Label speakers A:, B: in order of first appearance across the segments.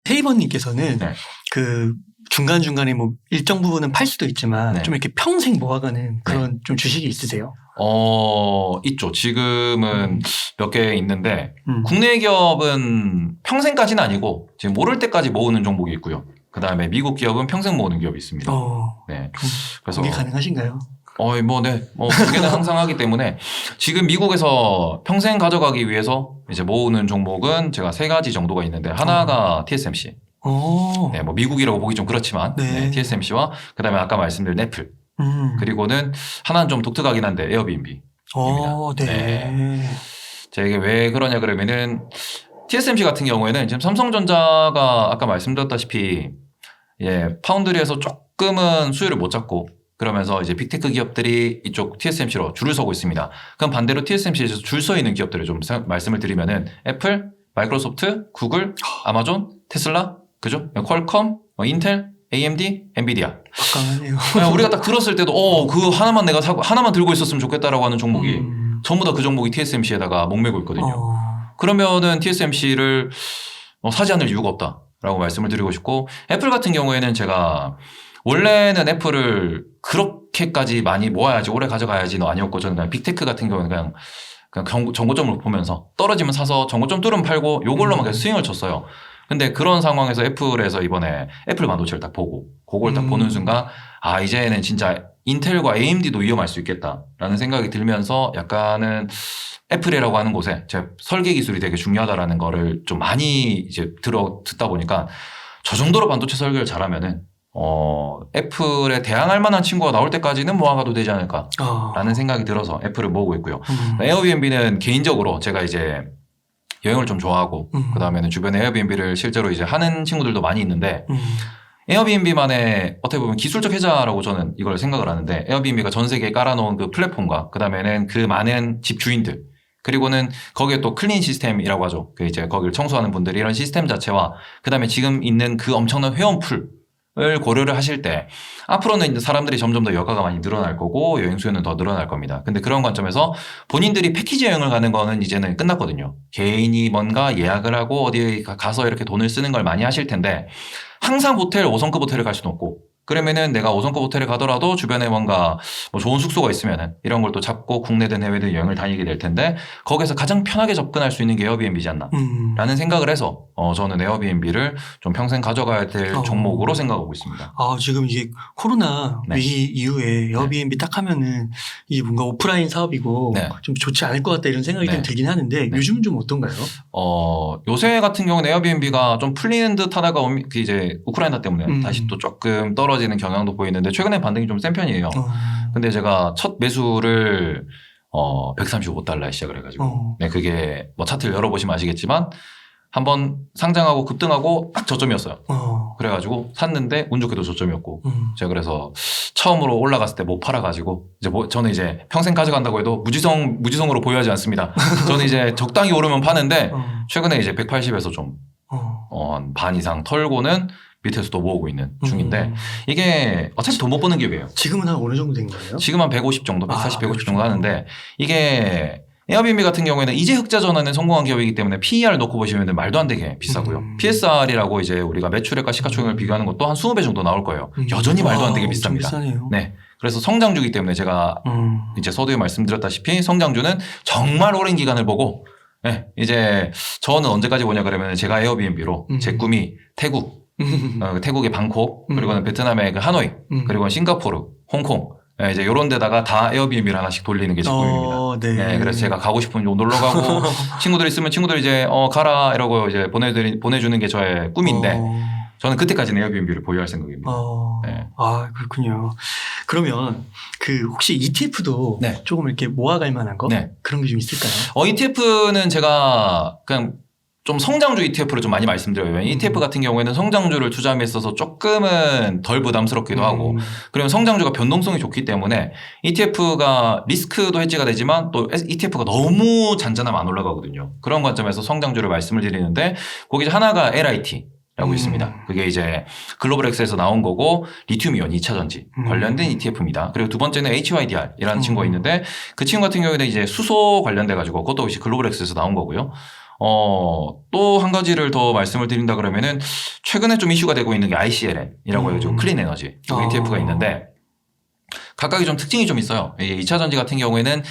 A: 세이버님께서는
B: 네.
A: 그 중간중간에 뭐 일정 부분은 팔 수도 있지만
B: 네.
A: 좀 이렇게 평생 모아가는 그런 좀 주식이 있으세요?
B: 있죠. 지금은 몇 개 있는데
A: 음.
B: 국내 기업은 평생까지는 아니고 지금 모를 때까지 모으는 종목이 있고요. 그 다음에 미국 기업은 평생 모으는 기업이 있습니다. 네. 그래서
A: 그게 가능하신가요?
B: 그게는 항상 하기 때문에 지금 미국에서 평생 가져가기 위해서 이제 모으는 종목은 제가 3가지 정도가 있는데 하나가 TSMC. 네, 뭐 미국이라고 보기 좀 그렇지만
A: 네.
B: TSMC와 그 다음에 아까 말씀드린 애플. 그리고는 하나는 좀 독특하긴 한데 에어비앤비.
A: 네.
B: 제가 이게 왜 그러냐 그러면은 TSMC 같은 경우에는 지금 삼성전자가 아까 말씀드렸다시피 파운드리에서 조금은 수요를 못 잡고 그러면서 이제 빅테크 기업들이 이쪽 TSMC로 줄을 서고 있습니다. 그럼 반대로 TSMC에서 줄 서 있는 기업들을 좀 말씀을 드리면은 애플, 마이크로소프트, 구글, 아마존, 테슬라, 그죠? 퀄컴, 인텔, AMD, 엔비디아.
A: 막강하네요.
B: 우리가 딱 들었을 때도 그 하나만 내가 사고 하나만 들고 있었으면 좋겠다라고 하는 종목이 전부 다 그 종목이 TSMC에다가 목매고 있거든요. 그러면은 TSMC를 사지 않을 이유가 없다라고 말씀을 드리고 싶고 애플 같은 경우에는 제가 원래는 애플을 그렇게까지 많이 모아야지 오래 가져가야지는 아니었고 저는 그냥 빅테크 같은 경우는 그냥 정고점을 보면서 떨어지면 사서 정고점 뚫으면 팔고 요걸로만 계속 스윙을 쳤어요. 근데 그런 상황에서 애플에서 이번에 애플 반도체를 딱 보고 그걸 딱 보는 순간 이제는 진짜 인텔과 AMD도 위험할 수 있겠다라는 생각이 들면서 약간은 애플이라고 하는 곳에 제 설계 기술이 되게 중요하다라는 거를 좀 많이 이제 듣다 보니까 저 정도로 반도체 설계를 잘하면은 애플에 대항할 만한 친구가 나올 때까지는 모아가도 되지 않을까라는 생각이 들어서 애플을 모으고 있고요. 에어비앤비는 개인적으로 제가 이제 여행을 좀 좋아하고 그 다음에는 주변에 에어비앤비를 실제로 이제 하는 친구들도 많이 있는데 에어비앤비만의 어떻게 보면 기술적 혜자라고 저는 이걸 생각을 하는데 에어비앤비가 전 세계에 깔아놓은 그 플랫폼과 그 다음에는 그 많은 집주인들 그리고는 거기에 또 클린 시스템이라고 하죠. 그 이제 거기를 청소하는 분들이 이런 시스템 자체와 그 다음에 지금 있는 그 엄청난 회원풀 을 고려를 하실 때 앞으로는 이제 사람들이 점점 더 여가가 많이 늘어날 거고 여행 수요는 더 늘어날 겁니다. 근데 그런 관점에서 본인들이 패키지 여행을 가는 거는 이제는 끝났거든요. 개인이 뭔가 예약을 하고 어디에 가서 이렇게 돈을 쓰는 걸 많이 하실 텐데 항상 5성급 호텔을 갈 수는 없고 그러면은 내가 5성급 호텔에 가더라도 주변에 뭔가 뭐 좋은 숙소가 있으면은 이런 걸 또 잡고 국내든 해외든 여행을 다니게 될 텐데 거기서 가장 편하게 접근할 수 있는 게 에어비앤비지 않나 라는 생각을 해서 저는 에어비앤비를 좀 평생 가져가야 될 종목으로 생각하고 있습니다.
A: 지금 이제 코로나 위기 이후에 에어비앤비 딱 하면은 이게 뭔가 오프라인 사업이고 좀 좋지 않을 것 같다 이런 생각이 좀 들긴 하는데 요즘은 좀 어떤가요?
B: 요새 같은 경우는 에어비앤비가 좀 풀리는 듯 하다가 이제 우크라이나 때문에 다시 또 조금 떨어지는 경향도 보이는데 최근에 반등이 좀 센 편이에요. 근데 제가 첫 매수를 135달러에 시작을 해가지고 그게 뭐 차트를 열어보시면 아시겠지만 한번 상장하고 급등하고 딱 저점이었어요. 그래가지고 샀는데 운 좋게도 저점이었고 제가 그래서 처음으로 올라갔을 때 못 팔아가지고 이제 저는 이제 평생 가져간다고 해도 무지성으로 보유하지 않습니다. 저는 이제 적당히 오르면 파는데 최근에 이제 180에서 좀 한 반 이상 털고는 밑에서 또 모으고 있는 중인데 이게 어차피 돈 못 버는 기업이에요.
A: 지금은 한 어느 정도 된 거예요?
B: 지금 한 150 정도, 140, 150 정도 하는데 이게 에어비앤비 같은 경우에는 이제 흑자 전환에 성공한 기업이기 때문에 PER 놓고 보시면 말도 안 되게 비싸고요. PSR이라고 이제 우리가 매출액과 시가총액을 비교하는 것도 한 20배 정도 나올 거예요. 여전히 말도 안 되게 비쌉니다.
A: 비싸네요.
B: 네. 그래서 성장주기 때문에 제가 이제 서두에 말씀드렸다시피 성장주는 정말 오랜 기간을 보고 이제 저는 언제까지 보냐 그러면 제가 에어비앤비로 제 꿈이 태국, 태국의 방콕, 그리고는 베트남의 그 하노이, 그리고 싱가포르, 홍콩, 이제 이런 데다가 다 에어비앤비를 하나씩 돌리는 게 제 꿈입니다. 그래서 제가 가고 싶으면 놀러 가고 친구들 있으면 친구들 이제 가라 이러고 이제 보내주는 게 저의 꿈인데 저는 그때까지는 에어비앤비를 보유할 생각입니다.
A: 그렇군요. 그러면 혹시 ETF도 조금 이렇게 모아갈 만한 거 그런 게 좀 있을까요?
B: ETF는 제가 그냥 좀 성장주 ETF를 좀 많이 말씀드려요. ETF 같은 경우에는 성장주를 투자함에 있어서 조금은 덜 부담스럽기도 하고 그리고 성장주가 변동성이 좋기 때문에 ETF가 리스크도 해지가 되지만 또 ETF가 너무 잔잔하면 안 올라가거든요. 그런 관점에서 성장주를 말씀을 드리는데 거기 하나가 LIT 라고 있습니다. 그게 이제 글로벌엑스에서 나온 거고 리튬이온 2차 전지 관련된 ETF입니다. 그리고 두 번째는 HYDR이라는 친구가 있는데 그 친구 같은 경우에는 이제 수소 관련돼 가지고 그것도 역시 글로벌엑스에서 나온 거고요. 또 한 가지를 더 말씀을 드린다 그러면은 최근에 좀 이슈가 되고 있는 게 ICLN이라고 해가지고 클린 에너지 ETF가 있는데 각각이 좀 특징이 좀 있어요. 이 2차 전지 같은 경우에는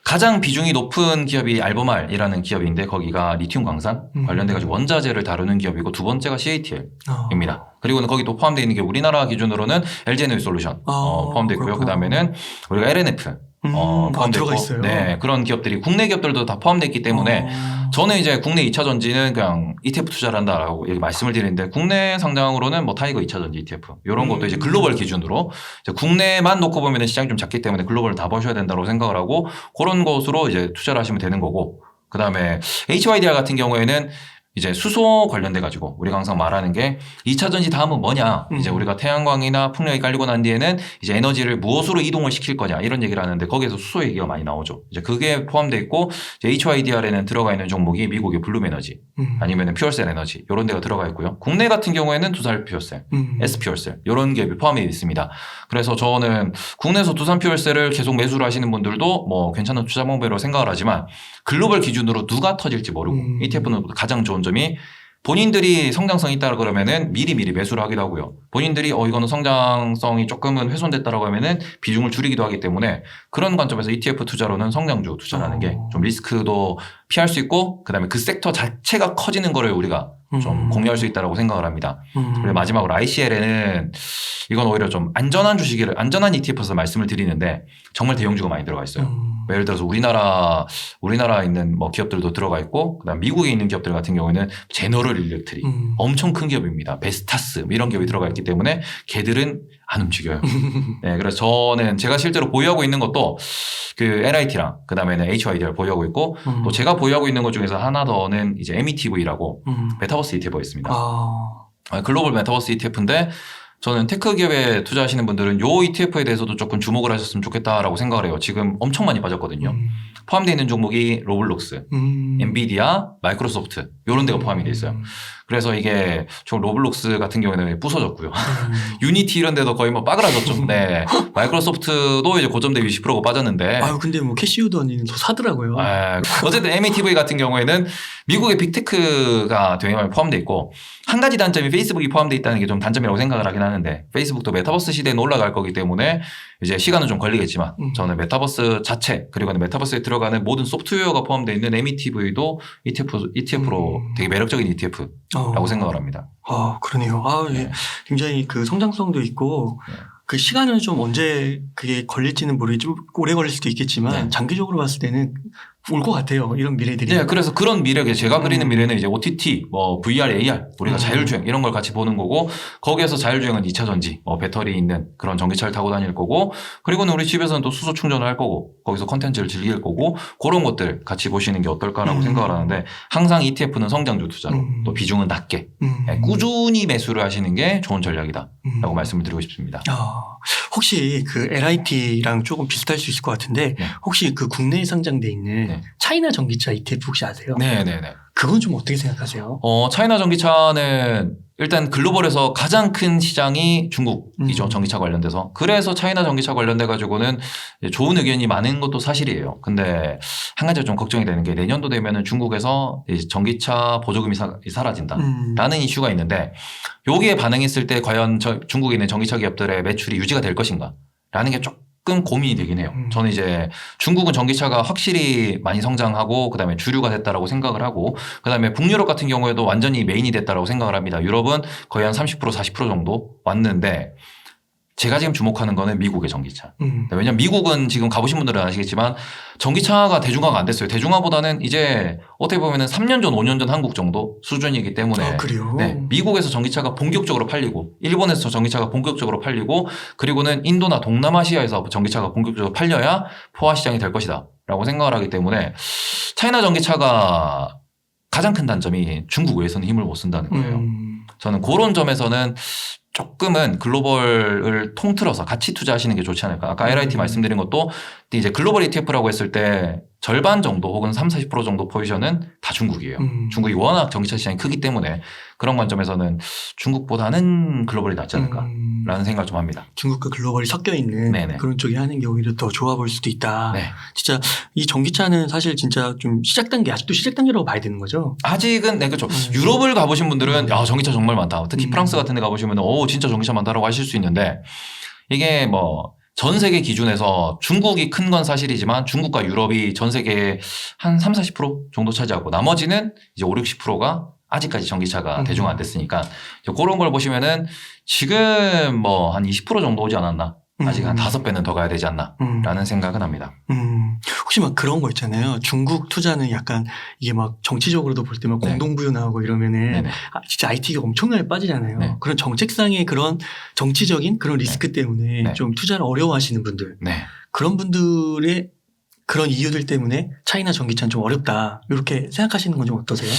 B: 가장 비중이 높은 기업이 알베말이라는 기업인데 거기가 리튬 광산 관련돼가지고 원자재를 다루는 기업이고 두 번째가 CATL입니다. 그리고는 거기 또 포함되어 있는 게 우리나라 기준으로는 LG에너지솔루션 포함되어 있고요. 그 다음에는 우리가 LNF 포함되어 있고 네, 그런 기업들이 국내 기업들도 다 포함되어 있기 때문에 저는 이제 국내 2차 전지는 그냥 ETF 투자를 한다라고 말씀을 드리는데 국내 상장으로는 뭐 타이거 2차 전지 ETF 이런 것도 이제 글로벌 기준으로 이제 국내만 놓고 보면 시장이 좀 작기 때문에 글로벌을 다 보셔야 된다고 생각을 하고 그런 것으로 이제 투자를 하시면 되는 거고 그 다음에 HYDR 같은 경우에는 이제 수소 관련돼 가지고 우리가 항상 말하는 게 2차 전지 다음은 뭐냐 이제 우리가 태양광이나 풍력이 깔리고 난 뒤에는 이제 에너지를 무엇으로 이동을 시킬 거냐 이런 얘기를 하는데 거기에서 수소 얘기가 많이 나오죠. 이제 그게 포함되어 있고 이제 HYDR에는 들어가 있는 종목이 미국의 블룸 에너지 아니면은 퓨얼셀 에너지 이런 데가 들어가 있고요. 국내 같은 경우에는 두산 퓨얼셀, S퓨얼셀 이런 기업이 포함되어 있습니다. 그래서 저는 국내에서 두산 퓨얼셀을 계속 매수를 하시는 분들도 뭐 괜찮은 투자 방법이라고 생각을 하지만 글로벌 기준으로 누가 터질지 모르고 ETF는 가장 좋은 점이 본인들이 성장성이 있다 그러면은 미리 매수를 하기도 하고요. 본인들이 이거는 성장성이 조금은 훼손됐다라고 하면은 비중을 줄이기도 하기 때문에 그런 관점에서 ETF 투자로는 성장주 투자라는 게 좀 리스크도 피할 수 있고 그다음에 그 섹터 자체가 커지는 거를 우리가 좀 공유할 수 있다라고 생각을 합니다. 그리고 마지막으로 ICL에는 이건 오히려 좀 안전한 안전한 ETF에서 말씀을 드리는데 정말 대형주가 많이 들어가 있어요. 예를 들어서 우리나라에 있는 뭐 기업들도 들어가 있고 그다음 미국에 있는 기업들 같은 경우에는 제너럴 일렉트릭 엄청 큰 기업입니다. 베스타스 이런 기업이 들어가 있기 때문에 걔들은 안 움직여요. 네, 그래서 저는 제가 실제로 보유하고 있는 것도 그 LIT랑 그다음에는 HYDR 보유하고 있고 또 제가 보유하고 있는 것 중에서 하나 더는 이제 METV라고 메타버스 ETF가 있습니다. 글로벌 메타버스 ETF인데 저는 테크 기업에 투자하시는 분들은 요 ETF에 대해서도 조금 주목을 하셨으면 좋겠다라고 생각을 해요. 지금 엄청 많이 빠졌거든요. 포함되어 있는 종목이 로블록스, 엔비디아, 마이크로소프트 이런 데가 포함이 돼 있어요. 그래서 이게 좀 로블록스 같은 경우에는 부서졌고요. 유니티 이런 데도 거의 뭐 빠그라졌죠. 네. 마이크로소프트도 이제 고점 대비 10%가 빠졌는데.
A: 근데 뭐 캐시우드 언니는 더 사더라고요.
B: 어쨌든 METV 같은 경우에는 미국의 빅테크가 되게 많이 포함되어 있고 한 가지 단점이 페이스북이 포함되어 있다는 게 좀 단점이라고 생각을 하긴 하는데 페이스북도 메타버스 시대에 올라갈 거기 때문에 이제 시간은 좀 걸리겠지만 저는 메타버스 자체 그리고 메타버스에 들어가는 모든 소프트웨어가 포함되어 있는 METV도 ETF로 되게 매력적인 ETF라고 생각을 합니다.
A: 그러네요. 네. 굉장히 그 성장성도 있고 그 시간은 좀 언제 그게 걸릴지는 모르겠지 오래 걸릴 수도 있겠지만 장기적으로 봤을 때는 올 것 같아요. 이런 미래들이.
B: 네, 그래서 그런 미래에 제가 그리는 미래는 이제 OTT, 뭐 VR, AR, 우리가 자율주행 이런 걸 같이 보는 거고 거기에서 자율주행은 2차 전지, 배터리 있는 그런 전기차를 타고 다닐 거고 그리고는 우리 집에서는 또 수소 충전을 할 거고 거기서 컨텐츠를 즐길 거고 그런 것들 같이 보시는 게 어떨까라고 생각을 하는데 항상 ETF는 성장주 투자로 또 비중은 낮게 꾸준히 매수를 하시는 게 좋은 전략이다라고 말씀을 드리고 싶습니다.
A: 혹시 그 LIT랑 조금 비슷할 수 있을 것 같은데 혹시 그 국내에 상장돼 있는 차이나 전기차 ETF 혹시 아세요?
B: 네네네.
A: 그건 좀 어떻게 생각하세요?
B: 차이나 전기차는 일단 글로벌에서 가장 큰 시장이 중국이죠. 전기차 관련돼서. 그래서 차이나 전기차 관련돼 가지고는 좋은 의견이 많은 것도 사실이에요. 근데 한 가지가 좀 걱정이 되는 게 내년도 되면은 중국에서 전기차 보조금이 사라진다라는 이슈가 있는데 여기에 반응했을 때 과연 중국에 있는 전기차 기업들의 매출이 유지가 될 것인가 라는 게 조금 고민이 되긴 해요. 저는 이제 중국은 전기차가 확실히 많이 성장하고 그다음에 주류가 됐다라고 생각을 하고 그다음에 북유럽 같은 경우에도 완전히 메인이 됐다라고 생각을 합니다. 유럽은 거의 한 30% 40% 정도 왔는데 제가 지금 주목하는 거는 미국의 전기차. 왜냐면 미국은 지금 가보신 분들은 아시겠지만 전기차가 대중화가 안 됐어요. 대중화보다는 이제 어떻게 보면은 3년 전, 5년 전 한국 정도 수준이기 때문에
A: 그래요?
B: 네, 미국에서 전기차가 본격적으로 팔리고 일본에서 전기차가 본격적으로 팔리고 그리고는 인도나 동남아시아에서 전기차가 본격적으로 팔려야 포화 시장이 될 것이다 라고 생각을 하기 때문에 차이나 전기차가 가장 큰 단점이 중국 외에서는 힘을 못 쓴다는 거예요. 저는 그런 점에서는 조금은 글로벌을 통틀어서 같이 투자하시는 게 좋지 않을까. 아까 LIT 말씀드린 것도 이제 글로벌 ETF라고 했을 때 절반 정도 혹은 30, 40% 정도 포지션은 다 중국이에요. 중국이 워낙 전기차 시장이 크기 때문에 그런 관점에서는 중국보다는 글로벌이 낫지 않을까라는 생각을 좀 합니다.
A: 중국과 글로벌이 섞여 있는
B: 네네.
A: 그런 쪽이 하는 게 오히려 더 좋아 보일 수도 있다.
B: 네.
A: 진짜 이 전기차는 사실 진짜 좀 시작 단계, 아직도 시작 단계라고 봐야 되는 거죠.
B: 아직은 네 그렇죠. 유럽을 가보신 분들은 야 전기차 정말 많다. 특히 프랑스 같은 데 가보시면 오 진짜 전기차 많다라고 하실 수 있는데 이게 뭐 전 세계 기준에서 중국이 큰 건 사실이지만 중국과 유럽이 전 세계의 한 30, 40% 정도 차지하고 나머지는 이제 5, 60%가 아직까지 전기차가 대중화 안 됐으니까 그런 걸 보시면은 지금 뭐 한 20% 정도 오지 않았나. 아직 한 5배는 더 가야 되지 않나 라는 생각은 합니다.
A: 혹시 막 그런 거 있잖아요. 중국 투자는 약간 이게 막 정치적으로도 볼 때 막
B: 네.
A: 공동부유 나오고 이러면은
B: 네네.
A: 진짜 IT가 엄청나게 빠지잖아요.
B: 네.
A: 그런 정책상의 그런 정치적인 그런 리스크 때문에
B: 네.
A: 좀 투자를 어려워하시는 분들.
B: 네.
A: 그런 분들의 그런 이유들 때문에 차이나 전기차는 좀 어렵다. 이렇게 생각하시는 건 좀 어떠세요?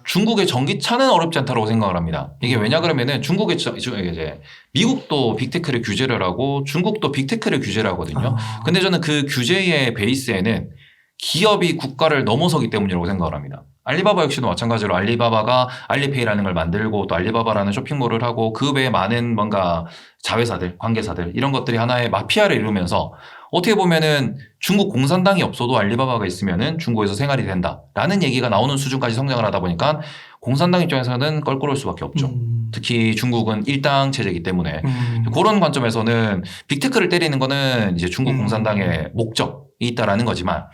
B: 중국의 전기차는 어렵지 않다고 생각을 합니다. 이게 왜냐 그러면은 중국의 이제 미국도 빅테크를 규제를 하고 중국도 빅테크를 규제를 하거든요. 근데 저는 그 규제의 베이스에는 기업이 국가를 넘어서기 때문이라고 생각을 합니다. 알리바바 역시도 마찬가지로 알리바바가 알리페이라는 걸 만들고 또 알리바바라는 쇼핑몰을 하고 그 외에 많은 뭔가 자회사들, 관계사들 이런 것들이 하나의 마피아를 이루면서 어떻게 보면은 중국 공산당이 없어도 알리바바가 있으면은 중국에서 생활이 된다라는 얘기가 나오는 수준까지 성장을 하다 보니까 공산당 입장에서는 껄끄러울 수밖에 없죠. 특히 중국은 일당 체제이기 때문에 그런 관점에서는 빅테크를 때리는 거는 이제 중국 공산당의 목적이 있다라는 거지만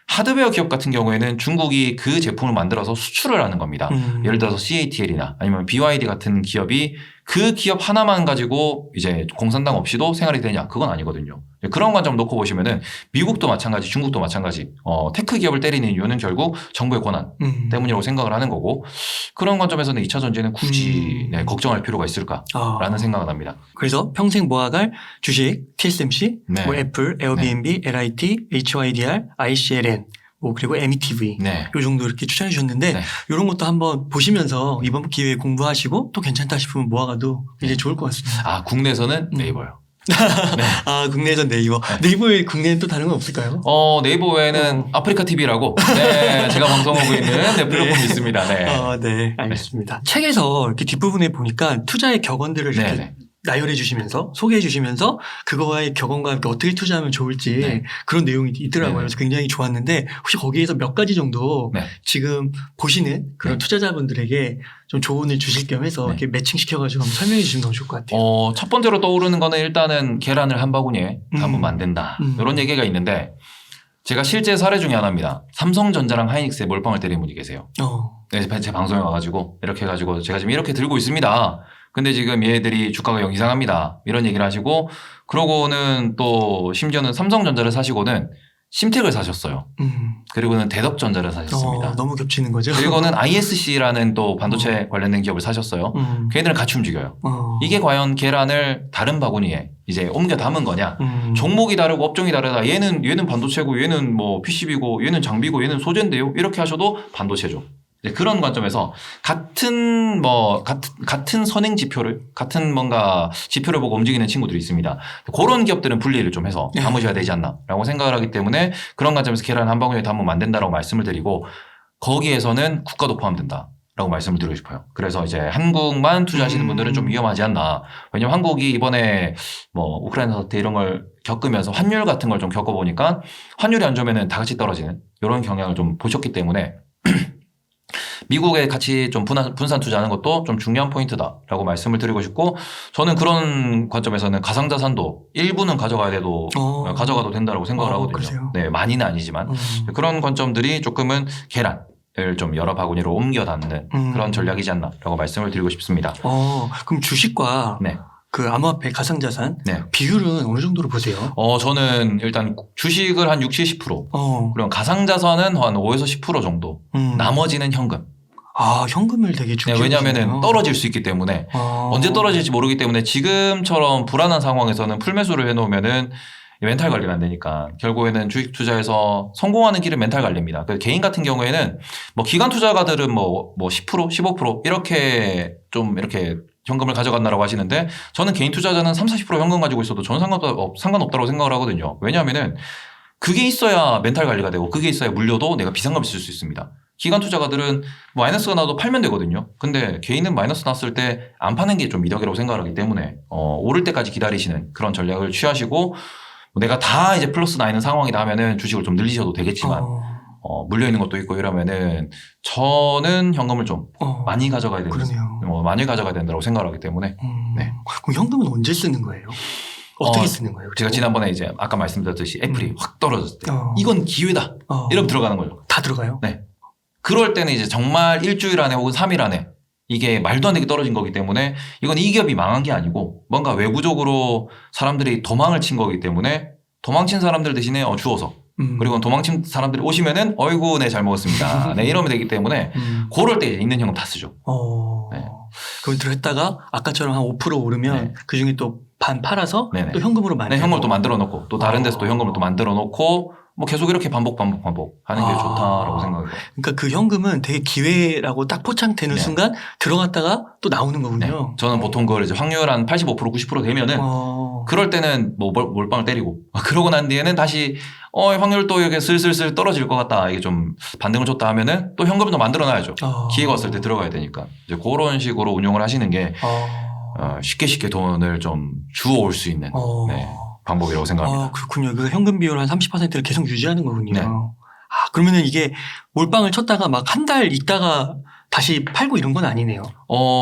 B: 하드웨어 기업 같은 경우에는 중국이 그 제품을 만들어서 수출을 하는 겁니다. 예를 들어서 CATL이나 아니면 BYD 같은 기업이 그 기업 하나만 가지고 이제 공산당 없이도 생활이 되냐? 그건 아니거든요. 그런 관점 놓고 보시면은 미국도 마찬가지, 중국도 마찬가지. 테크 기업을 때리는 이유는 결국 정부의 권한 때문이라고 생각을 하는 거고 그런 관점에서는 2차 전지는 굳이 걱정할 필요가 있을까라는 생각을 합니다.
A: 그래서 평생 모아갈 주식, TSMC,
B: 네.
A: 뭐 애플, 에어비앤비, LIT, HYDR, ICLN, 뭐 그리고 METV
B: 네.
A: 요 정도 이렇게 추천해 주셨는데
B: 네.
A: 이런 것도 한번 보시면서 이번 기회에 공부하시고 또 괜찮다 싶으면 모아가도 굉장히 좋을 것 같습니다.
B: 국내에서는 네이버요.
A: 아, 국내에선 네이버. 네이버에 국내엔 또 다른 건 없을까요?
B: 네이버 외에는 아프리카 TV라고 제가 방송하고 있는 플랫폼이 있습니다. 네.
A: 네, 알겠습니다. 책에서 이렇게 뒷부분에 보니까 투자의 격언들을 이렇게 나열해 주시면서 소개해 주시면서 그거와의 격언과 함께 어떻게 투자하면 좋을지 그런 내용이 있더라고요. 그래서 굉장히 좋았는데 혹시 거기에서 몇 가지 정도 지금 보시는 그런 투자자분들에게 좀 조언을 주실 겸 해서 이렇게 매칭시켜가지고 한번 설명해 주시면 너무 좋을 것 같아요.
B: 첫 번째로 떠오르는 거는 일단은 계란을 한 바구니에 담으면 안 된다. 이런 얘기가 있는데 제가 실제 사례 중에 하나입니다. 삼성전자랑 하이닉스에 몰빵을 때린 분이 계세요. 네, 제 방송에 와가지고 이렇게 해가지고 제가 지금 이렇게 들고 있습니다. 근데 지금 얘들이 주가가 영 이상합니다. 이런 얘기를 하시고 그러고는 또 심지어는 삼성전자를 사시고는 심택을 사셨어요. 그리고는 대덕전자를 사셨습니다.
A: 너무 겹치는 거죠.
B: 그리고는 ISC라는 또 반도체 관련된 기업을 사셨어요. 걔네들은 같이 움직여요. 이게 과연 계란을 다른 바구니에 이제 옮겨 담은 거냐. 종목이 다르고 업종이 다르다. 얘는 반도체고 얘는 뭐 PCB고 얘는 장비고 얘는 소재인데요. 이렇게 하셔도 반도체죠. 그런 관점에서 같은 선행 지표를 같은 뭔가 지표를 보고 움직이는 친구들이 있습니다. 그런 기업들은 분리를 좀 해서 담으셔야 되지 않나라고 생각을 하기 때문에 그런 관점에서 계란 한 방울에 담으면 안 된다라고 말씀을 드리고 거기에서는 국가도 포함된다라고 말씀을 드리고 싶어요. 그래서 이제 한국만 투자하시는 분들은 좀 위험하지 않나. 왜냐면 한국이 이번에 뭐 우크라이나 사태 이런 걸 겪으면서 환율 같은 걸 좀 겪어보니까 환율이 안 좋으면은 다 같이 떨어지는 이런 경향을 좀 보셨기 때문에 미국에 같이 좀 분산 투자하는 것도 좀 중요한 포인트다라고 말씀을 드리고 싶고 저는 그런 관점에서는 가상자산도 일부는 가져가도 된다고 생각을 하거든요.
A: 그러세요?
B: 네, 많이는 아니지만 그런 관점들이 조금은 계란을 좀 여러 바구니로 옮겨 담는 그런 전략이지 않나라고 말씀을 드리고 싶습니다.
A: 그럼 주식과 그 암호화폐 가상자산 비율은 어느 정도로 보세요?
B: 저는 일단 주식을 한 60, 70% 그리고 가상자산은 한 5에서 10% 정도 나머지는 현금.
A: 현금을 되게 중요해요.
B: 왜냐하면 떨어질 수 있기 때문에 언제 떨어질지 모르기 때문에 지금처럼 불안한 상황에서는 풀매수를 해놓으면은 멘탈 관리가 안 되니까 결국에는 주식 투자에서 성공하는 길은 멘탈 관리입니다. 개인 같은 경우에는 뭐 기관 투자가들은 뭐 10%, 15% 이렇게 현금을 가져간다라고 하시는데 저는 개인 투자자는 30, 40% 현금 가지고 있어도 저는 상관없다고 생각을 하거든요. 왜냐하면은 그게 있어야 멘탈 관리가 되고 그게 있어야 물려도 내가 비상금을 쓸 수 있습니다. 기관 투자가들은 마이너스가 나도 팔면 되거든요. 근데 개인은 마이너스 났을 때 안 파는 게 좀 미덕이라고 생각하기 때문에 오를 때까지 기다리시는 그런 전략을 취하시고 내가 다 이제 플러스 나 있는 상황이다 하면은 주식을 좀 늘리셔도 되겠지만 물려 있는 것도 있고 이러면은 저는 현금을 좀 많이 가져가야 된다. 많이 가져가야 된다고 생각하기 때문에. 네.
A: 그럼 현금은 언제 쓰는 거예요? 어떻게 쓰는 거예요?
B: 제가 지난번에 이제 아까 말씀드렸듯이 애플이 확 떨어졌을 때 이건 기회다. 이러면 들어가는 거죠.
A: 다 들어가요?
B: 네. 그럴 때는 이제 정말 일주일 안에 혹은 3일 안에 이게 말도 안 되게 떨어진 거기 때문에 이건 이 기업이 망한 게 아니고 뭔가 외부적으로 사람들이 도망을 친 거기 때문에 도망친 사람들 대신에 주워서 그리고 도망친 사람들이 오시면은 어이구 네 잘 먹었습니다. 네 이러면 되기 때문에 그럴 때 이제 있는 현금 다 쓰죠. 네.
A: 그럼 들어했다가 아까처럼 한 5% 오르면
B: 네.
A: 그중에 또 반 팔아서
B: 네네.
A: 또 현금으로 만들고.
B: 네, 현금을 또 만들어 놓고 또 다른 데서 또 현금을 또 만들어 놓고 뭐 계속 이렇게 반복 하는 게 좋다라고 생각해요.
A: 그러니까 그 현금은 되게 기회라고 딱 포착되는
B: 네.
A: 순간 들어갔다가 또 나오는 거군요.
B: 네. 저는 보통 그걸 이제 확률 한 85% 90% 되면은 그럴 때는 뭐 몰빵을 때리고 그러고 난 뒤에는 다시 확률 또 이렇게 슬슬슬 떨어질 것 같다. 이게 좀 반등을 줬다 하면은 또 현금을 더 만들어 놔야죠. 기회가 왔을 때 들어가야 되니까. 이제 그런 식으로 운용을 하시는 게 쉽게 돈을 좀 주워올 수 있는 네, 방법이라고 생각합니다.
A: 그렇군요. 그 현금 비율 한 30%를 계속 유지하는 거군요.
B: 네.
A: 그러면은 이게 몰빵을 쳤다가 막 한 달 있다가 다시 팔고 이런 건 아니네요.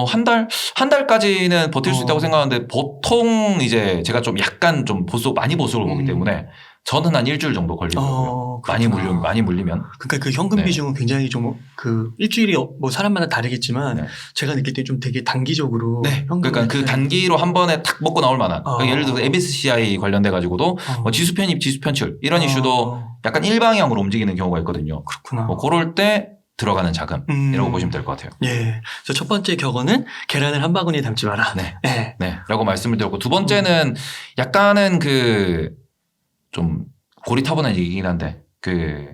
B: 한 달까지는 버틸 수 있다고 생각하는데 보통 이제 제가 좀 약간 좀 많이 보수를 보기 때문에 저는 한 일주일 정도 걸리더라고요. 많이 물리면.
A: 그러니까 그 현금
B: 네.
A: 비중은 굉장히 좀 그 일주일이 뭐 사람마다 다르겠지만
B: 네.
A: 제가 느낄 때 좀 되게 단기적으로.
B: 네. 그러니까 그 단기로 한 번에 탁 먹고 나올 만한. 그러니까 예를 들어서 MSCI 관련돼 가지고도 뭐 지수 편입, 지수 편출 이런 이슈도 약간 일방향으로 움직이는 경우가 있거든요.
A: 그렇구나.
B: 뭐 그럴 때 들어가는 자금이라고 보시면 될 것 같아요.
A: 예. 그래서 첫 번째 격언은 계란을 한 바구니에 담지 마라.
B: 네.
A: 네.
B: 네. 라고 말씀을 드렸고 두 번째는 약간은 그 좀 고리타분한 얘기긴 한데 그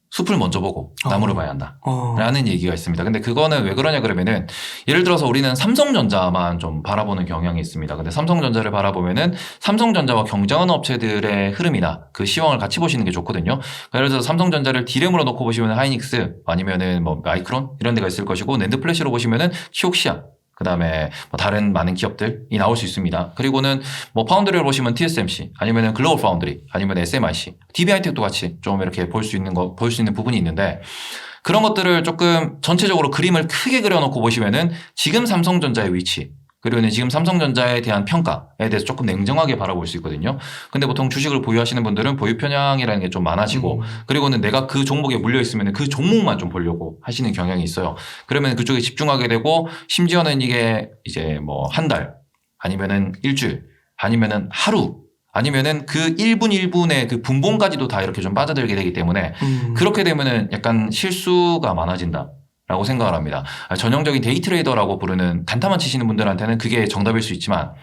B: 숲을 먼저 보고 나무를 봐야 한다. 라는 얘기가 있습니다. 근데 그거는 왜 그러냐 그러면은 예를 들어서 우리는 삼성전자만 좀 바라보는 경향이 있습니다. 근데 삼성전자를 바라보면은 삼성전자와 경쟁하는 업체들의 흐름이나 그 시황을 같이 보시는 게 좋거든요. 예를 들어서 삼성전자를 D램으로 놓고 보시면 하이닉스 아니면은 뭐 마이크론 이런 데가 있을 것이고 낸드 플래시로 보시면은 키옥시아 그다음에 뭐 다른 많은 기업들이 나올 수 있습니다. 그리고는 뭐 파운드리를 보시면 TSMC 아니면은 글로벌 파운드리 아니면 SMIC, DB하이텍도 같이 좀 이렇게 볼 수 있는 부분이 있는데 그런 것들을 조금 전체적으로 그림을 크게 그려놓고 보시면은 지금 삼성전자의 위치 그리고는 지금 삼성전자에 대한 평가에 대해서 조금 냉정하게 바라볼 수 있거든요. 근데 보통 주식을 보유하시는 분들은 보유 편향이라는 게 좀 많아지고 그리고는 내가 그 종목에 물려 있으면 그 종목만 좀 보려고 하시는 경향이 있어요. 그러면 그쪽에 집중하게 되고 심지어는 이게 이제 뭐 한 달 아니면은 일주일 아니면은 하루 아니면은 그 1분 1분의 그 분봉까지도 다 이렇게 좀 빠져들게 되기 때문에 그렇게 되면은 약간 실수가 많아진다. 라고 생각을 합니다. 전형적인 데이트레이더라고 부르는 단타만 치시는 분들한테는 그게 정답일 수 있지만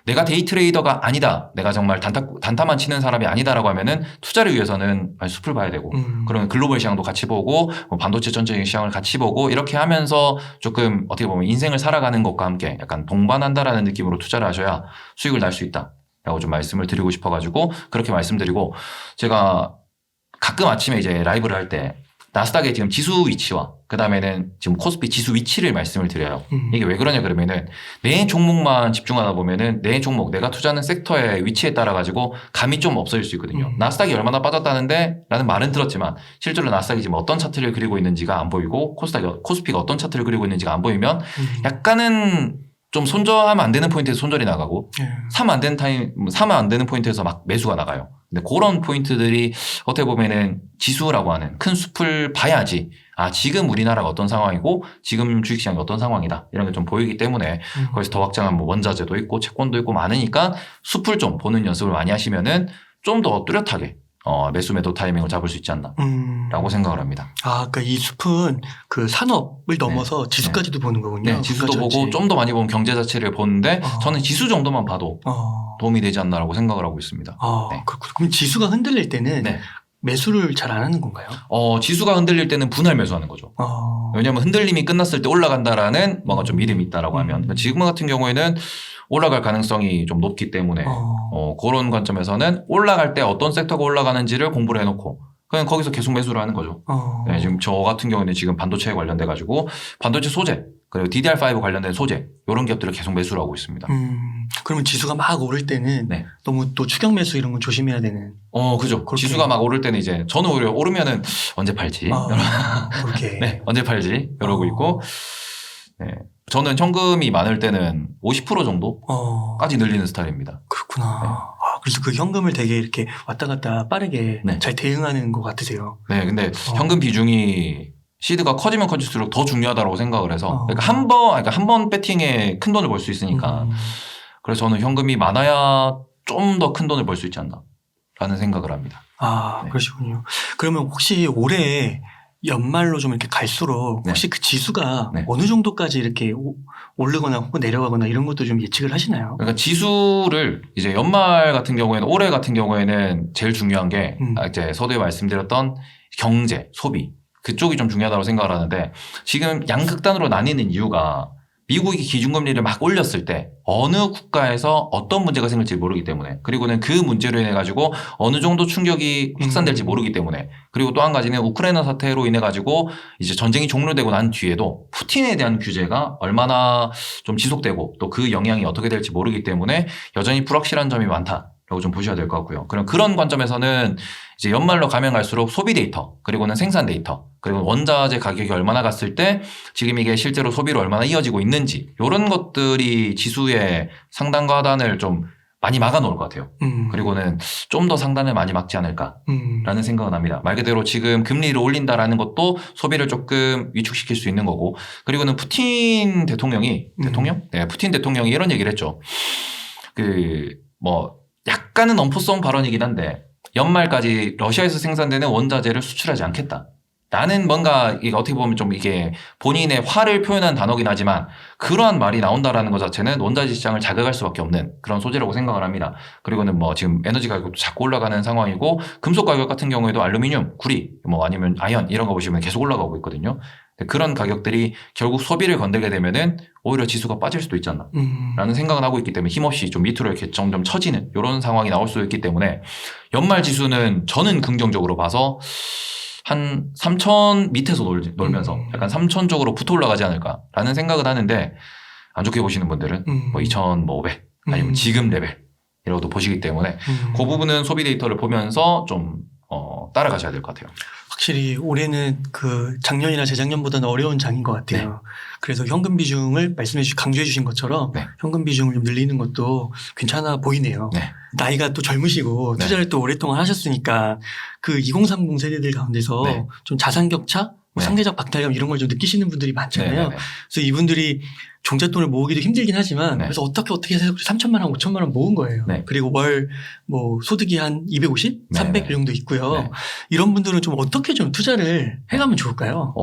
B: 내가 데이트레이더가 아니다. 내가 정말 단타만 치는 사람이 아니다라고 하면은 투자를 위해서는 숲을 봐야 되고 그러면 글로벌 시장도 같이 보고 뭐 반도체 전체적인 시장을 같이 보고 이렇게 하면서 조금 어떻게 보면 인생을 살아가는 것과 함께 약간 동반한다라는 느낌으로 투자를 하셔야 수익을 날 수 있다. 라고 좀 말씀을 드리고 싶어가지고 그렇게 말씀드리고 제가 가끔 아침에 이제 라이브를 할 때 나스닥의 지금 지수 위치와 그 다음에는 지금 코스피 지수 위치를 말씀을 드려요. 이게 왜 그러냐 그러면은 내 종목만 집중하다 보면은 내 종목 내가 투자하는 섹터의 위치에 따라 가지고 감이 좀 없어질 수 있거든요. 나스닥이 얼마나 빠졌다는데 라는 말은 들었지만 실제로 나스닥이 지금 어떤 차트를 그리고 있는지가 안 보이고 코스피가 어떤 차트를 그리고 있는지가 안 보이면 약간은 좀 손절하면 안 되는 포인트에서 손절이 나가고 사면 안 되는 포인트에서 막 매수가 나가요. 근데 그런 포인트들이 어떻게 보면은 지수라고 하는 큰 숲을 봐야지 지금 우리나라가 어떤 상황이고 지금 주식시장이 어떤 상황이다 이런 게 좀 보이기 때문에 거기서 더 확장한 뭐 원자재도 있고 채권도 있고 많으니까 숲을 좀 보는 연습을 많이 하시면은 좀 더 뚜렷하게 매수 매도 타이밍을 잡을 수 있지 않나 라고 생각을 합니다.
A: 그러니까 이 숲은 그 산업을 넘어서 지수까지도 보는 거군요.
B: 네, 지수도 보고 좀 더 많이 보면 경제 자체를 보는데 저는 지수 정도만 봐도 도움이 되지 않나라고 생각을 하고 있습니다.
A: 그렇군요. 그럼 지수가 흔들릴 때는 매수를 잘 안 하는 건가요?
B: 지수가 흔들릴 때는 분할 매수하는 거죠. 왜냐하면 흔들림이 끝났을 때 올라간다라는 뭔가 좀 믿음이 있다라고 하면 지금 같은 경우에는 올라갈 가능성이 좀 높기 때문에 그런 관점에서는 올라갈 때 어떤 섹터가 올라가는지를 공부를 해놓고 그냥 거기서 계속 매수를 하는 거죠. 네, 지금 저 같은 경우에는 지금 반도체에 관련돼 가지고 반도체 소재 그리고 DDR5 관련된 소재 이런 기업들을 계속 매수를 하고 있습니다.
A: 그러면 지수가 막 오를 때는
B: 네.
A: 너무 또 추격 매수 이런 건 조심해야 되는.
B: 그죠. 지수가 막 오를 때는 이제 저는 오히려 오르면은 언제 팔지?
A: 그렇게.
B: 네, 언제 팔지? 이러고 있고. 네. 저는 현금이 많을 때는 50% 정도까지 늘리는 스타일입니다.
A: 그렇구나.
B: 네.
A: 그래서 그 현금을 되게 이렇게 왔다 갔다 빠르게
B: 네.
A: 잘 대응하는 것 같으세요.
B: 네, 근데 현금 비중이 시드가 커지면 커질수록 더 중요하다고 생각을 해서 그러니까 한 번 배팅에 큰 돈을 벌 수 있으니까 그래서 저는 현금이 많아야 좀 더 큰 돈을 벌 수 있지 않나라는 생각을 합니다.
A: 네. 그러시군요. 그러면 혹시 올해 연말로 좀 이렇게 갈수록 혹시 그 지수가 어느 정도까지 이렇게 오르거나 혹은 내려가거나 이런 것도 좀 예측을 하시나요?
B: 그러니까 지수를 이제 연말 같은 경우에는 올해 같은 경우에는 제일 중요한 게 이제 서두에 말씀드렸던 경제, 소비 그쪽이 좀 중요하다고 생각을 하는데 지금 양극단으로 나뉘는 이유가 미국이 기준금리를 막 올렸을 때 어느 국가에서 어떤 문제가 생길지 모르기 때문에 그리고는 그 문제로 인해 가지고 어느 정도 충격이 확산될지 모르기 때문에 그리고 또 한 가지는 우크라이나 사태로 인해 가지고 이제 전쟁이 종료되고 난 뒤에도 푸틴에 대한 규제가 얼마나 좀 지속되고 또 그 영향이 어떻게 될지 모르기 때문에 여전히 불확실한 점이 많다라고 좀 보셔야 될 것 같고요. 그런 관점에서는 이제 연말로 가면 갈수록 소비 데이터 그리고는 생산 데이터 그리고 원자재 가격이 얼마나 갔을 때 지금 이게 실제로 소비로 얼마나 이어지고 있는지 이런 것들이 지수의 상단과 하단을 좀 많이 막아놓을 것 같아요. 그리고는 좀 더 상단을 많이 막지 않을까라는 생각은 합니다. 말 그대로 지금 금리를 올린다라는 것도 소비를 조금 위축시킬 수 있는 거고 그리고는 푸틴 대통령이 푸틴 대통령이 이런 얘기를 했죠. 약간은 엄포성 발언이긴 한데 연말까지 러시아에서 생산되는 원자재를 수출하지 않겠다. 나는 뭔가 이게 어떻게 보면 좀 이게 본인의 화를 표현한 단어긴 하지만 그러한 말이 나온다라는 것 자체는 원자재 시장을 자극할 수밖에 없는 그런 소재라고 생각을 합니다. 그리고는 지금 에너지 가격도 자꾸 올라가는 상황이고 금속 가격 같은 경우에도 알루미늄, 구리, 아니면 아연 이런 거 보시면 계속 올라가고 있거든요. 그런 가격들이 결국 소비를 건들게 되면은 오히려 지수가 빠질 수도 있지 않나 라는 생각을 하고 있기 때문에 힘없이 좀 밑으로 이렇게 점점 처지는 이런 상황이 나올 수 있기 때문에 연말 지수는 저는 긍정적으로 봐서 한 3천 밑에서 놀면서 약간 3천 쪽으로 붙어 올라가지 않을까라는 생각은 하는데 안 좋게 보시는 분들은 2,500 아니면 지금 레벨이라고도 보시기 때문에 그 부분은 소비 데이터를 보면서 좀 따라가셔야 될 것 같아요.
A: 확실히 올해는 그 작년이나 재작년보다는 어려운 장인 것 같아요. 네. 그래서 현금 비중을 강조해 주신 것처럼 현금 비중을 좀 늘리는 것도 괜찮아 보이네요. 나이가 또 젊으시고 투자를 또 오랫동안 하셨으니까 그 2030 세대들 가운데서 좀 자산 격차, 상대적 박탈감 이런 걸 좀 느끼시는 분들이 많잖아요. 그래서 이분들이 종잣돈을 모으기도 힘들긴 하지만 그래서 어떻게 해서 3천만 원, 5천만 원 모은 거예요. 그리고 월 소득이 한 250, 300 정도 있고요. 이런 분들은 좀 어떻게 좀 투자를 해가면 좋을까요?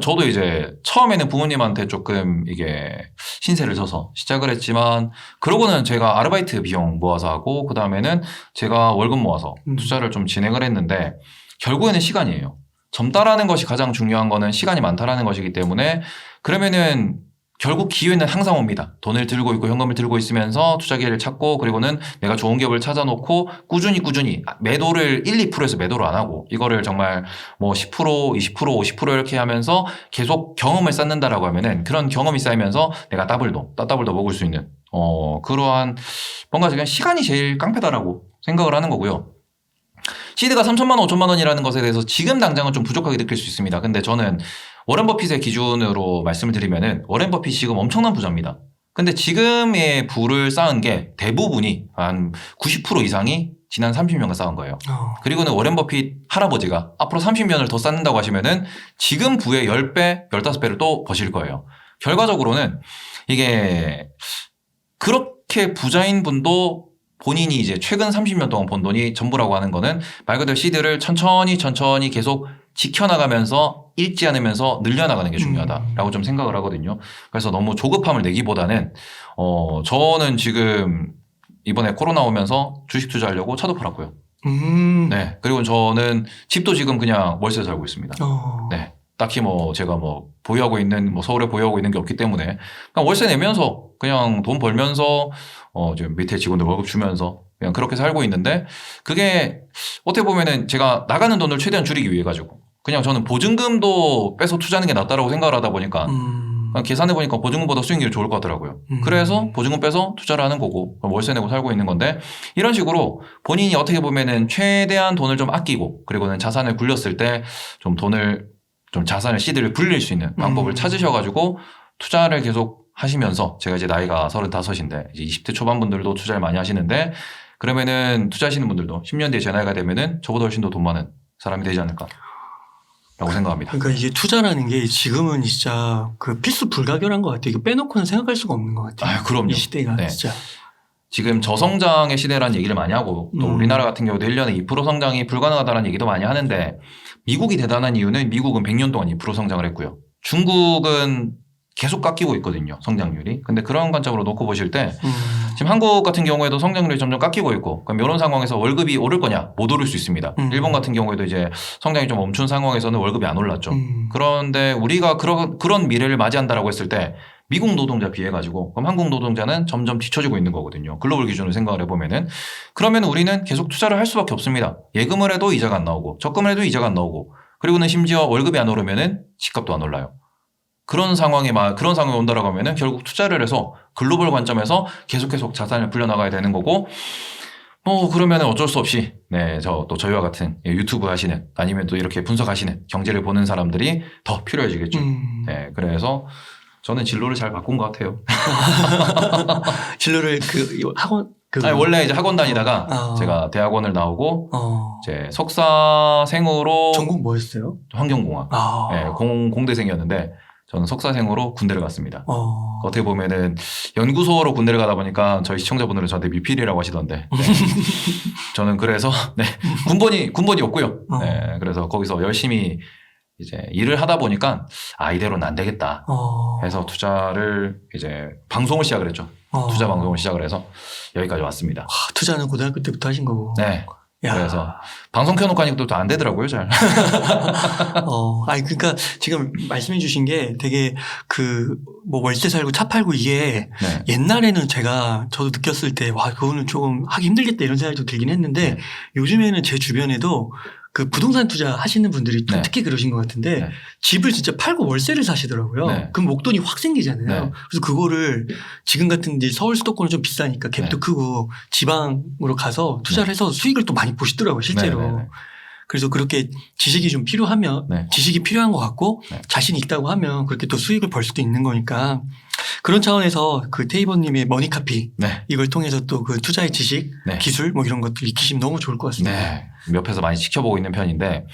B: 저도 이제 처음에는 부모님한테 조금 이게 신세를 져서 시작을 했지만 그러고는 제가 아르바이트 비용 모아서 하고 그 다음에는 제가 월급 모아서 투자를 좀 진행을 했는데 결국에는 시간이에요. 젊다라는 것이 가장 중요한 거는 시간이 많다라는 것이기 때문에 그러면은 결국 기회는 항상 옵니다. 돈을 들고 있고 현금을 들고 있으면서 투자 기회를 찾고 그리고는 내가 좋은 기업을 찾아놓고 꾸준히 매도를 1~2%에서 매도를 안 하고 이거를 정말 10%, 20%, 50% 이렇게 하면서 계속 경험을 쌓는다라고 하면은 그런 경험이 쌓이면서 내가 따블도 먹을 수 있는 그러한 뭔가 그냥 시간이 제일 깡패다라고 생각을 하는 거고요. 시드가 3천만 원, 5천만 원이라는 것에 대해서 지금 당장은 좀 부족하게 느낄 수 있습니다. 근데 저는 워렌 버핏의 기준으로 말씀을 드리면은 워렌 버핏이 지금 엄청난 부자입니다. 근데 지금의 부를 쌓은 게 대부분이 한 90% 이상이 지난 30년간 쌓은 거예요. 그리고는 워렌 버핏 할아버지가 앞으로 30년을 더 쌓는다고 하시면은 지금 부의 10배, 15배를 또 버실 거예요. 결과적으로는 이게 그렇게 부자인 분도 본인이 이제 최근 30년 동안 번 돈이 전부라고 하는 거는 말 그대로 시드를 천천히 계속 지켜나가면서 잃지 않으면서 늘려나가는 게 중요하다라고 좀 생각을 하거든요. 그래서 너무 조급함을 내기보다는 저는 지금 이번에 코로나 오면서 주식 투자하려고 차도 팔았고요. 네. 그리고 저는 집도 지금 그냥 월세 살고 있습니다.
A: 어.
B: 네. 딱히 뭐 제가 뭐 보유하고 있는 뭐 서울에 보유하고 있는 게 없기 때문에 그냥 월세 내면서 그냥 돈 벌면서 지금 밑에 직원들 월급 주면서 그냥 그렇게 살고 있는데 그게 어떻게 보면은 제가 나가는 돈을 최대한 줄이기 위해 가지고 그냥 저는 보증금도 빼서 투자하는 게 낫다라고 생각을 하다 보니까 계산해 보니까 보증금보다 수익률이 좋을 것 같더라고요. 그래서 보증금 빼서 투자를 하는 거고 월세 내고 살고 있는 건데 이런 식으로 본인이 어떻게 보면은 최대한 돈을 좀 아끼고 그리고는 자산을 굴렸을 때 좀 돈을 좀 자산을 씨드를 불릴 수 있는 방법을 찾으셔가지고 투자를 계속 하시면서 제가 이제 나이가 35인데 이제 20대 초반 분들도 투자를 많이 하시는데 그러면은 투자하시는 분들도 10년 뒤에 제 나이가 되면은 저보다 훨씬 더 돈 많은 사람이 되지 않을까 라고 생각합니다.
A: 그러니까 이게 투자라는 게 지금은 진짜 그 필수 불가결한 것 같아요. 이거 빼놓고는 생각할 수가 없는 것 같아요.
B: 그럼요.
A: 이 시대가
B: 네.
A: 진짜.
B: 지금 저성장의 시대라는 얘기를 많이 하고 또 우리나라 같은 경우도 1년에 2% 성장이 불가능하다는 얘기도 많이 하는데 미국이 대단한 이유는 미국은 100년 동안 2% 성장을 했고요. 중국은 계속 깎이고 있거든요. 성장률이. 근데 그런 관점으로 놓고 보실 때 지금 한국 같은 경우에도 성장률이 점점 깎이고 있고 그럼 이런 상황에서 월급이 오를 거냐? 못 오를 수 있습니다. 일본 같은 경우에도 이제 성장이 좀 멈춘 상황에서는 월급이 안 올랐죠. 그런데 우리가 그런 미래를 맞이한다라고 했을 때 미국 노동자 비해 가지고 그럼 한국 노동자는 점점 뒤처지고 있는 거거든요. 글로벌 기준으로 생각을 해보면은 그러면 우리는 계속 투자를 할 수밖에 없습니다. 예금을 해도 이자가 안 나오고 적금을 해도 이자가 안 나오고 그리고는 심지어 월급이 안 오르면은 집값도 안 올라요. 그런 상황이 온다라고 하면은 결국 투자를 해서 글로벌 관점에서 계속 자산을 불려나가야 되는 거고 그러면은 어쩔 수 없이 또 저희와 같은 유튜브 하시는 아니면 또 이렇게 분석하시는 경제를 보는 사람들이 더 필요해지겠죠. 네, 그래서 저는 진로를 잘 바꾼 것 같아요.
A: 진로를 학원
B: 아니, 원래 이제 학원 다니다가 제가 대학원을 나오고 이제 석사생으로
A: 전공 뭐였어요?
B: 환경공학. 네, 공대생이었는데 저는 석사생으로 군대를 갔습니다. 어떻게 보면은 연구소로 군대를 가다 보니까 저희 시청자분들은 저한테 미필이라고 하시던데 저는 그래서 군번이었고요. 네, 그래서 거기서 열심히 이제 일을 하다 보니까 이대로는 안 되겠다 해서 투자를 이제 방송을 시작을 했죠. 투자 방송을 시작을 해서 여기까지 왔습니다.
A: 투자는 고등학교 때부터 하신 거고.
B: 네. 그래서 방송 켜놓고 하니까 또 안 되더라고요, 잘.
A: 그러니까 지금 말씀해 주신 게 되게 뭐 월세 살고 차 팔고 이게 옛날에는 저도 느꼈을 때 그거는 조금 하기 힘들겠다 이런 생각이 좀 들긴 했는데 요즘에는 제 주변에도 그 부동산 투자 하시는 분들이 좀 특히 그러신 것 같은데 집을 진짜 팔고 월세를 사시더라고요. 그럼 목돈이 확 생기잖아요. 그래서 그거를 지금 같은 데 서울 수도권은 좀 비싸니까 갭도 크고 지방으로 가서 투자를 해서 수익을 또 많이 보시더라고요, 실제로. 그래서 그렇게 지식이 좀 필요하면 지식이 필요한 것 같고 자신이 있다고 하면 그렇게 또 수익을 벌 수도 있는 거니까 그런 차원에서 그 테이버님의 머니카피 이걸 통해서 또 그 투자의 지식, 기술 뭐 이런 것들 익히시면 너무 좋을 것 같습니다.
B: 옆에서 많이 지켜보고 있는 편인데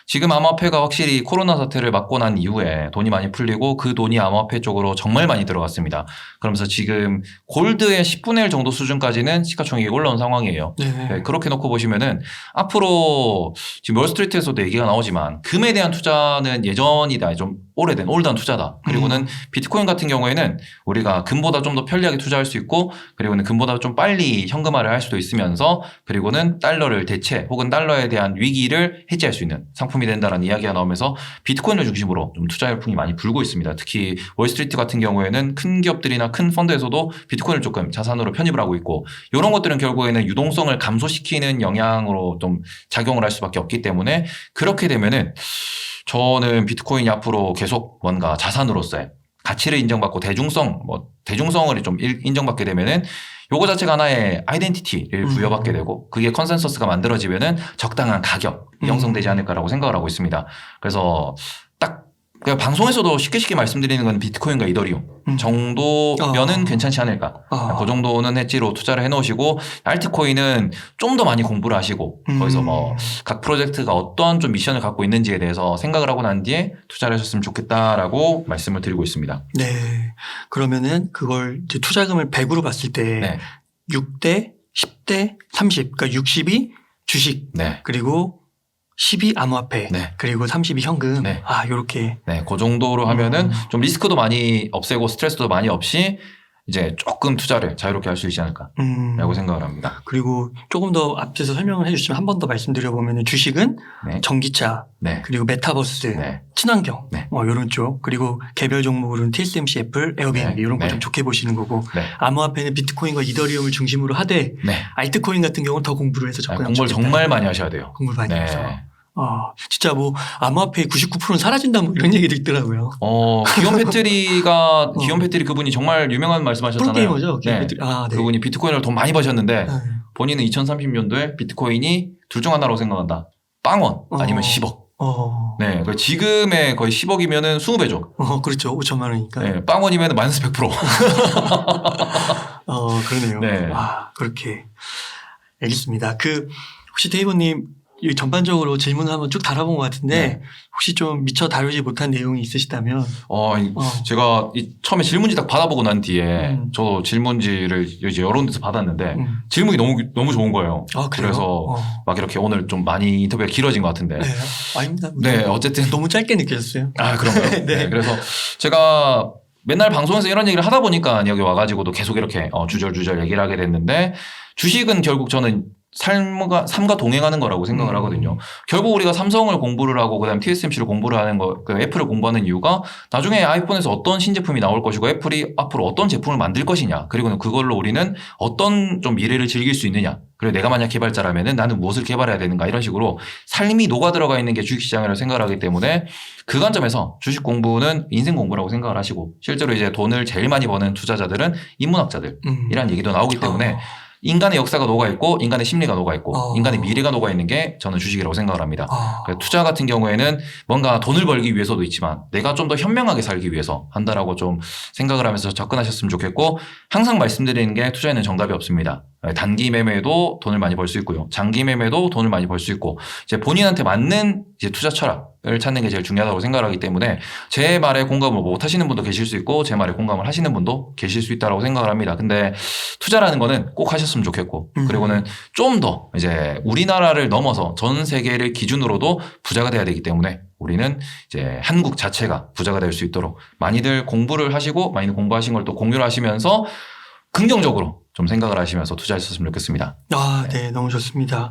B: 지금 암호화폐가 확실히 코로나 사태를 맞고 난 이후에 돈이 많이 풀리고 그 돈이 암호화폐 쪽으로 정말 많이 들어갔습니다. 그러면서 지금 골드의 10분의 1 정도 수준까지는 시가총액이 올라온 상황이에요. 그렇게 놓고 보시면은 앞으로 지금 월스트리트에서도 얘기가 나오지만 금에 대한 투자는 예전이다. 좀 오래된 올드한 투자다. 그리고는 비트코인 같은 경우에는 우리가 금보다 좀 더 편리하게 투자할 수 있고 그리고는 금보다 좀 빨리 현금화를 할 수도 있으면서 그리고는 달러를 대체 혹은 달러에 대한 위기를 해지할 수 있는 상품이 된다는 이야기가 나오면서 비트코인을 중심으로 좀 투자 열풍이 많이 불고 있습니다. 특히 월스트리트 같은 경우에는 큰 기업들이나 큰 펀드에서도 비트코인을 조금 자산으로 편입을 하고 있고 이런 것들은 결국에는 유동성을 감소시키는 영향으로 좀 작용을 할 수밖에 없기 때문에 그렇게 되면은 저는 비트코인이 앞으로 계속 뭔가 자산으로서의 가치를 인정받고 대중성을 좀 인정받게 되면은 요거 자체가 하나의 아이덴티티를 부여받게 되고 그게 컨센서스가 만들어지면은 적당한 가격이 형성되지 않을까라고 생각을 하고 있습니다. 그래서 딱 그냥 방송에서도 쉽게 말씀드리는 건 비트코인과 이더리움 정도면은 괜찮지 않을까. 그 정도는 엣지로 투자를 해놓으시고 알트코인은 좀 더 많이 공부를 하시고 거기서 뭐 각 프로젝트가 어떤 좀 미션을 갖고 있는지에 대해서 생각을 하고 난 뒤에 투자를 하셨으면 좋겠다라고 말씀을 드리고 있습니다.
A: 네. 그러면은 그걸 이제 투자금을 100으로 봤을 때 6대, 10대, 30. 그러니까 60이 주식 그리고 10이 암호화폐 그리고 30이 현금 요렇게
B: 그 정도로 하면은 좀 리스크도 많이 없애고 스트레스도 많이 없이 이제 조금 투자를 자유롭게 할 수 있지 않을까라고 생각을 합니다.
A: 그리고 조금 더 앞에서 설명을 해주시면 한 번 더 말씀드려보면 주식은
B: 네.
A: 전기차,
B: 네.
A: 그리고 메타버스,
B: 네.
A: 친환경,
B: 네.
A: 이런 쪽, 그리고 개별 종목으로는 TSMC, 애플, 에어비앤비
B: 네.
A: 이런 거 좀
B: 네.
A: 좋게 보시는 거고
B: 네.
A: 암호화폐는 비트코인과 이더리움을 중심으로 하되
B: 네.
A: 알트코인 같은 경우는 더 공부를 해서 접근하면
B: 공부를
A: 좋겠다.
B: 정말 많이 하셔야 돼요.
A: 공부를 많이
B: 네.
A: 해서. 진짜 뭐 암호화폐의 99%는 사라진다 뭐 이런 얘기도 있더라고요.
B: 기욤 패트리 그분이 정말 유명한 말씀하셨잖아요.
A: 프로게이머죠.
B: 네.
A: 네.
B: 그분이 비트코인을 돈 많이 버셨는데
A: 네.
B: 본인은 2030년도에 비트코인이 둘 중 하나라고 생각한다. 빵원 아니면 10억. 네, 지금의 거의 10억이면은 20배죠.
A: 그렇죠. 5천만 원이니까.
B: 네, 빵원이면 마이너스 100%.
A: 그러네요.
B: 네.
A: 그렇게. 알겠습니다. 혹시 데이버님 전반적으로 질문을 한번 쭉 달아본 것 같은데
B: 네.
A: 혹시 좀 미처 다루지 못한 내용이 있으시다면
B: 제가 처음에 질문지 딱 받아보고 난 뒤에 저 질문지를 이제 여러 데서 받았는데 질문이 너무 좋은 거예요.
A: 그래요?
B: 그래서 막 이렇게 오늘 좀 많이 인터뷰가 길어진 것 같은데.
A: 네. 아닙니다.
B: 네, 어쨌든
A: 너무 짧게 느껴졌어요.
B: 그런가요?
A: 네.
B: 네. 그래서 제가 맨날 방송에서 이런 얘기를 하다 보니까 여기 와가지고도 계속 이렇게 주절주절 얘기를 하게 됐는데 주식은 결국 저는 삶과 동행하는 거라고 생각을 하거든요. 결국 우리가 삼성을 공부를 하고 그다음 TSMC를 공부를 하는 애플을 공부하는 이유가 나중에 아이폰에서 어떤 신제품이 나올 것이고 애플이 앞으로 어떤 제품을 만들 것이냐 그리고 그걸로 우리는 어떤 좀 미래를 즐길 수 있느냐 그리고 내가 만약 개발자라면은 나는 무엇을 개발해야 되는가 이런 식으로 삶이 녹아 들어가 있는 게 주식시장이라고 생각을 하기 때문에 그 관점에서 주식 공부는 인생 공부라고 생각을 하시고 실제로 이제 돈을 제일 많이 버는 투자자들은 인문학자들이라는 얘기도 나오기 때문에 인간의 역사가 녹아있고 인간의 심리가 녹아있고 인간의 미래가 녹아있는 게 저는 주식이라고 생각을 합니다. 투자 같은 경우에는 뭔가 돈을 벌기 위해서도 있지만 내가 좀 더 현명하게 살기 위해서 한다라고 좀 생각을 하면서 접근하셨으면 좋겠고 항상 말씀드리는 게 투자에는 정답이 없습니다. 단기 매매도 돈을 많이 벌 수 있고요. 장기 매매도 돈을 많이 벌 수 있고 이제 본인한테 맞는 이제 투자 철학을 찾는 게 제일 중요하다고 생각하기 때문에 제 말에 공감을 못 하시는 분도 계실 수 있고 제 말에 공감을 하시는 분도 계실 수 있다고 생각을 합니다. 근데 투자라는 거는 꼭 하셨으면 좋겠고 그리고는 좀 더 이제 우리나라를 넘어서 전 세계를 기준으로도 부자가 돼야 되기 때문에 우리는 이제 한국 자체가 부자가 될 수 있도록 많이들 공부를 하시고 많이들 공부하신 걸 또 공유를 하시면서 긍정적으로 좀 생각을 하시면서 투자했었으면 좋겠습니다.
A: 네, 너무 좋습니다.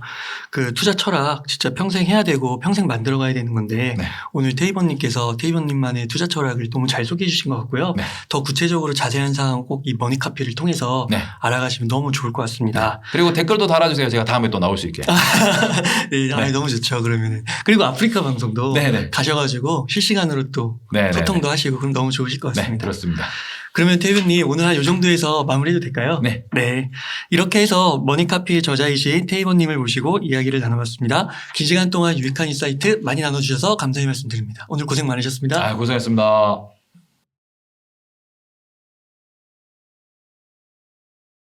A: 투자 철학 진짜 평생 해야 되고 평생 만들어가야 되는 건데
B: 네.
A: 오늘 테이번님만의 투자 철학을 너무 잘 소개해 주신 것 같고요.
B: 네.
A: 더 구체적으로 자세한 사항 꼭 이 머니카피를 통해서
B: 네.
A: 알아가시면 너무 좋을 것 같습니다.
B: 그리고 댓글도 달아주세요. 제가 다음에 또 나올 수 있게.
A: 네, 너무 좋죠. 그러면은 그리고 아프리카 방송도
B: 네네.
A: 가셔가지고 실시간으로 또
B: 네네네.
A: 소통도 하시고 그럼 너무 좋으실 것 같습니다.
B: 네, 그렇습니다.
A: 그러면 테이번님 오늘 한 이 정도에서 마무리해도 될까요?
B: 네.
A: 네. 이렇게 해서 머니카피의 저자이신 테이번님을 모시고 이야기를 나눠봤습니다. 긴 시간 동안 유익한 인사이트 많이 나눠주셔서 감사의 말씀 드립니다. 오늘 고생 많으셨습니다.
B: 고생했습니다.